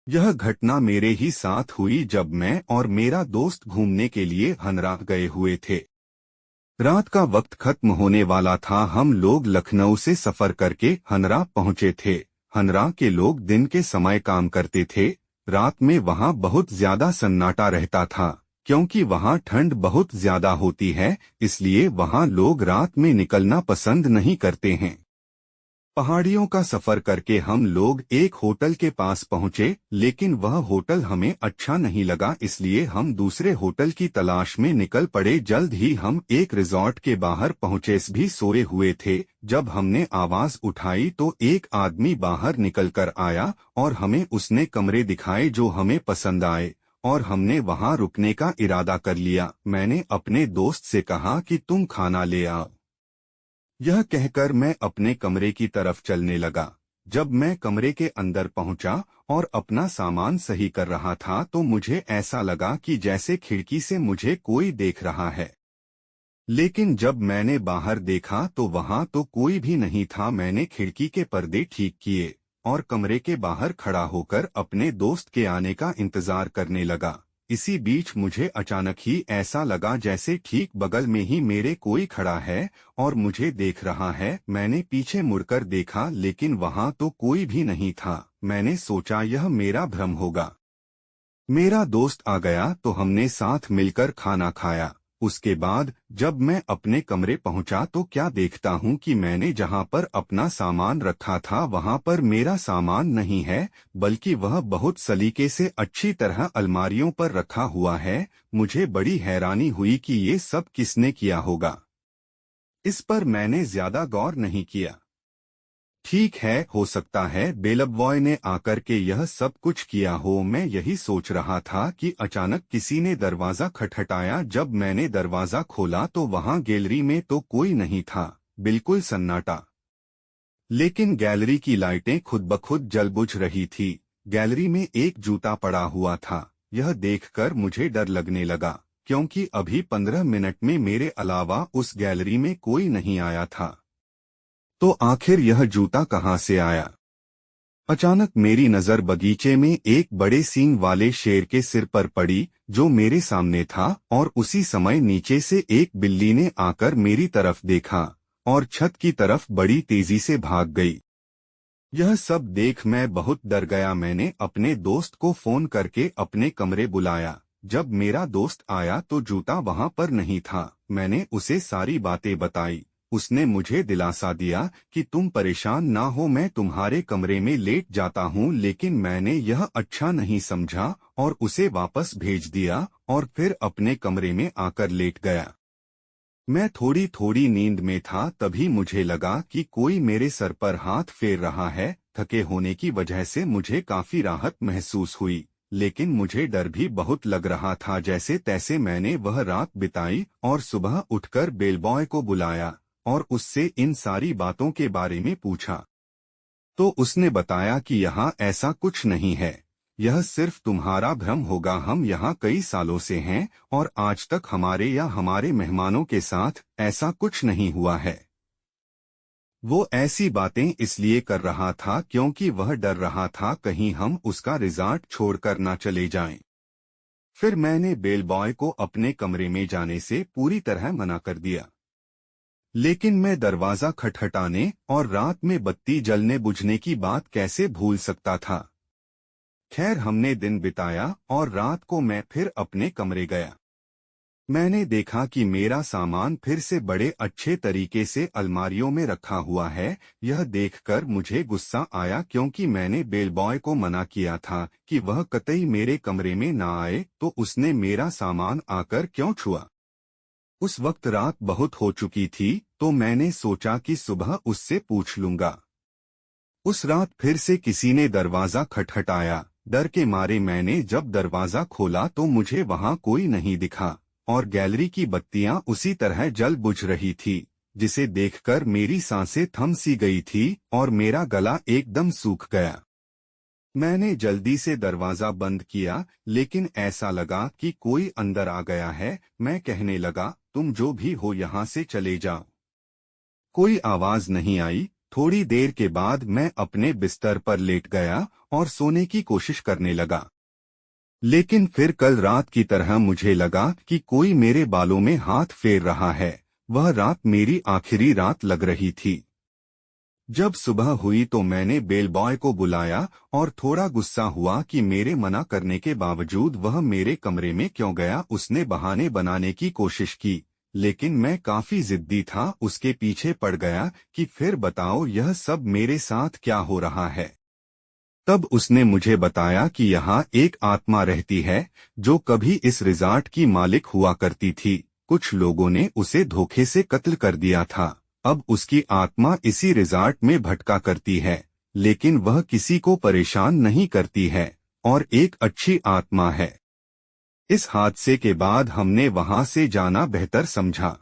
यह घटना मेरे ही साथ हुई जब मैं और मेरा दोस्त घूमने के लिए हनरा गए हुए थे। रात का वक्त खत्म होने वाला था। हम लोग लखनऊ से सफर करके हनरा पहुंचे थे। हनरा के लोग दिन के समय काम करते थे। रात में वहां बहुत ज्यादा सन्नाटा रहता था, क्योंकि वहां ठंड बहुत ज्यादा होती है, इसलिए वहां लोग रात में निकलना पसंद नहीं करते हैं। पहाड़ियों का सफर करके हम लोग एक होटल के पास पहुंचे, लेकिन वह होटल हमें अच्छा नहीं लगा, इसलिए हम दूसरे होटल की तलाश में निकल पड़े। जल्द ही हम एक रिजॉर्ट के बाहर पहुंचे, भी सोए हुए थे। जब हमने आवाज उठाई तो एक आदमी बाहर निकल कर आया और हमें उसने कमरे दिखाए जो हमें पसंद आए, और हमने वहां रुकने का इरादा कर लिया। मैंने अपने दोस्त से कहा कि तुम खाना ले आओ। यह कहकर मैं अपने कमरे की तरफ चलने लगा। जब मैं कमरे के अंदर पहुंचा और अपना सामान सही कर रहा था तो मुझे ऐसा लगा कि जैसे खिड़की से मुझे कोई देख रहा है। लेकिन जब मैंने बाहर देखा तो वहां तो कोई भी नहीं था। मैंने खिड़की के पर्दे ठीक किए और कमरे के बाहर खड़ा होकर अपने दोस्त के आने का इंतजार करने लगा। इसी बीच मुझे अचानक ही ऐसा लगा जैसे ठीक बगल में ही मेरे कोई खड़ा है और मुझे देख रहा है। मैंने पीछे मुड़कर देखा, लेकिन वहां तो कोई भी नहीं था। मैंने सोचा यह मेरा भ्रम होगा। मेरा दोस्त आ गया तो हमने साथ मिलकर खाना खाया। उसके बाद जब मैं अपने कमरे पहुंचा तो क्या देखता हूं कि मैंने जहां पर अपना सामान रखा था वहां पर मेरा सामान नहीं है, बल्कि वह बहुत सलीके से अच्छी तरह अलमारियों पर रखा हुआ है। मुझे बड़ी हैरानी हुई कि ये सब किसने किया होगा। इस पर मैंने ज्यादा गौर नहीं किया। ठीक है, हो सकता है बेलब बॉय ने आकर के यह सब कुछ किया हो। मैं यही सोच रहा था कि अचानक किसी ने दरवाजा खटखटाया। जब मैंने दरवाजा खोला तो वहां गैलरी में तो कोई नहीं था, बिल्कुल सन्नाटा। लेकिन गैलरी की लाइटें खुद ब खुद जल बुझ रही थी। गैलरी में एक जूता पड़ा हुआ था। यह देखकर मुझे डर लगने लगा, क्योंकि अभी 15 मिनट में मेरे अलावा उस गैलरी में कोई नहीं आया था। तो आखिर यह जूता कहाँ से आया? अचानक मेरी नजर बगीचे में एक बड़े सींग वाले शेर के सिर पर पड़ी, जो मेरे सामने था, और उसी समय नीचे से एक बिल्ली ने आकर मेरी तरफ देखा और छत की तरफ बड़ी तेजी से भाग गई। यह सब देख मैं बहुत डर गया। मैंने अपने दोस्त को फोन करके अपने कमरे बुलाया। जब मेरा दोस्त आया तो जूता वहां पर नहीं था। मैंने उसे सारी बातें बताई। उसने मुझे दिलासा दिया कि तुम परेशान ना हो, मैं तुम्हारे कमरे में लेट जाता हूँ। लेकिन मैंने यह अच्छा नहीं समझा और उसे वापस भेज दिया और फिर अपने कमरे में आकर लेट गया। मैं थोड़ी थोड़ी नींद में था, तभी मुझे लगा कि कोई मेरे सर पर हाथ फेर रहा है। थके होने की वजह से मुझे काफी राहत महसूस हुई, लेकिन मुझे डर भी बहुत लग रहा था। जैसे तैसे मैंने वह रात बिताई और सुबह उठकर बेलबॉय को बुलाया और उससे इन सारी बातों के बारे में पूछा। तो उसने बताया कि यहाँ ऐसा कुछ नहीं है, यह सिर्फ तुम्हारा भ्रम होगा। हम यहाँ कई सालों से हैं और आज तक हमारे या हमारे मेहमानों के साथ ऐसा कुछ नहीं हुआ है। वो ऐसी बातें इसलिए कर रहा था क्योंकि वह डर रहा था कहीं हम उसका रिजॉर्ट छोड़कर न चले जाएं। फिर मैंने बेलबॉय को अपने कमरे में जाने से पूरी तरह मना कर दिया। लेकिन मैं दरवाजा खटखटाने और रात में बत्ती जलने बुझने की बात कैसे भूल सकता था। खैर, हमने दिन बिताया और रात को मैं फिर अपने कमरे गया। मैंने देखा कि मेरा सामान फिर से बड़े अच्छे तरीके से अलमारियों में रखा हुआ है। यह देखकर मुझे गुस्सा आया, क्योंकि मैंने बेलबॉय को मना किया था कि वह कतई मेरे कमरे में ना आए, तो उसने मेरा सामान आकर क्यों छुआ। उस वक्त रात बहुत हो चुकी थी, तो मैंने सोचा कि सुबह उससे पूछ लूंगा। उस रात फिर से किसी ने दरवाजा खटखटाया। डर के मारे मैंने जब दरवाजा खोला तो मुझे वहां कोई नहीं दिखा और गैलरी की बत्तियां उसी तरह जल बुझ रही थी, जिसे देखकर मेरी सांसें थम सी गई थी और मेरा गला एकदम सूख गया। मैंने जल्दी से दरवाजा बंद किया, लेकिन ऐसा लगा कि कोई अंदर आ गया है। मैं कहने लगा, तुम जो भी हो यहाँ से चले जाओ। कोई आवाज नहीं आई। थोड़ी देर के बाद मैं अपने बिस्तर पर लेट गया और सोने की कोशिश करने लगा। लेकिन फिर कल रात की तरह मुझे लगा कि कोई मेरे बालों में हाथ फेर रहा है। वह रात मेरी आखिरी रात लग रही थी। जब सुबह हुई तो मैंने बेल बॉय को बुलाया और थोड़ा गुस्सा हुआ कि मेरे मना करने के बावजूद वह मेरे कमरे में क्यों गया। उसने बहाने बनाने की कोशिश की, लेकिन मैं काफी जिद्दी था। उसके पीछे पड़ गया कि फिर बताओ यह सब मेरे साथ क्या हो रहा है। तब उसने मुझे बताया कि यहाँ एक आत्मा रहती है जो कभी इस रिजॉर्ट की मालिक हुआ करती थी। कुछ लोगों ने उसे धोखे से कत्ल कर दिया था। अब उसकी आत्मा इसी रिजॉर्ट में भटका करती है, लेकिन वह किसी को परेशान नहीं करती है और एक अच्छी आत्मा है। इस हादसे के बाद हमने वहां से जाना बेहतर समझा।